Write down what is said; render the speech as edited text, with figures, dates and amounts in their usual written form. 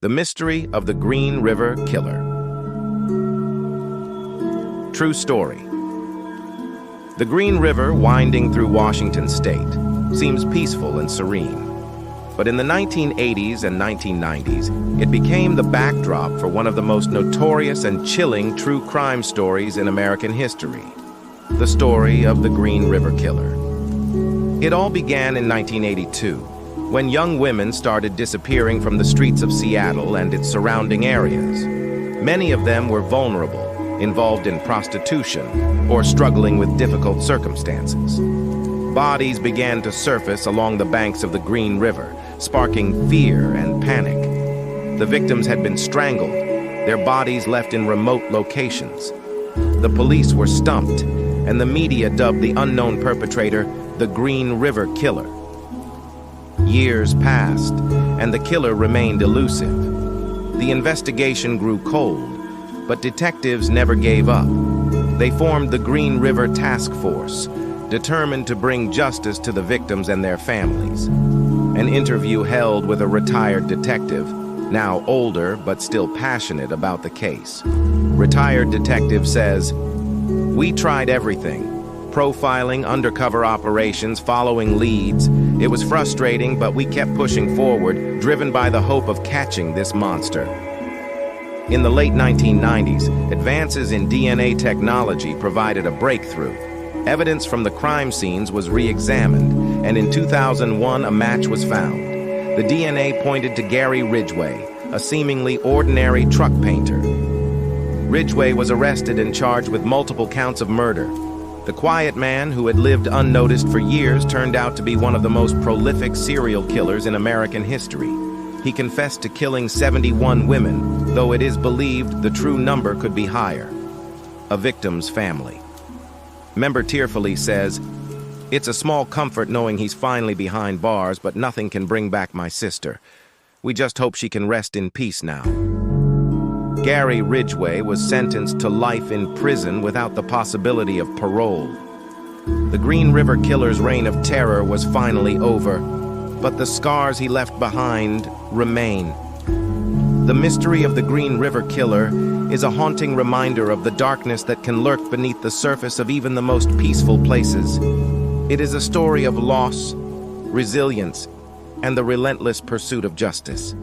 The Mystery of the Green River Killer. True story. The Green River, winding through Washington state, seems peaceful and serene. But in the 1980s and 1990s, it became the backdrop for one of the most notorious and chilling true crime stories in American history, the story of the Green River Killer. It all began in 1982, when young women started disappearing from the streets of Seattle and its surrounding areas. Many of them were vulnerable, involved in prostitution, or struggling with difficult circumstances. Bodies began to surface along the banks of the Green River, sparking fear and panic. The victims had been strangled, their bodies left in remote locations. The police were stumped, and the media dubbed the unknown perpetrator the Green River Killer. Years passed, and the killer remained elusive. The investigation grew cold, but detectives never gave up. They formed the Green River Task Force, determined to bring justice to the victims and their families. An interview held with a retired detective, now older but still passionate about the case. Retired detective says, "We tried everything. Profiling, undercover operations, following leads. It was frustrating, but we kept pushing forward, driven by the hope of catching this monster." In the late 1990s, advances in DNA technology provided a breakthrough. Evidence from the crime scenes was re-examined, and in 2001 a match was found. The DNA pointed to Gary Ridgway, a seemingly ordinary truck painter. Ridgway was arrested and charged with multiple counts of murder. The quiet man, who had lived unnoticed for years, turned out to be one of the most prolific serial killers in American history. He confessed to killing 71 women, though it is believed the true number could be higher. A victim's family. Member tearfully says, "It's a small comfort knowing he's finally behind bars, but nothing can bring back my sister. We just hope she can rest in peace now." Gary Ridgway was sentenced to life in prison without the possibility of parole. The Green River Killer's reign of terror was finally over, but the scars he left behind remain. The mystery of the Green River Killer is a haunting reminder of the darkness that can lurk beneath the surface of even the most peaceful places. It is a story of loss, resilience, and the relentless pursuit of justice.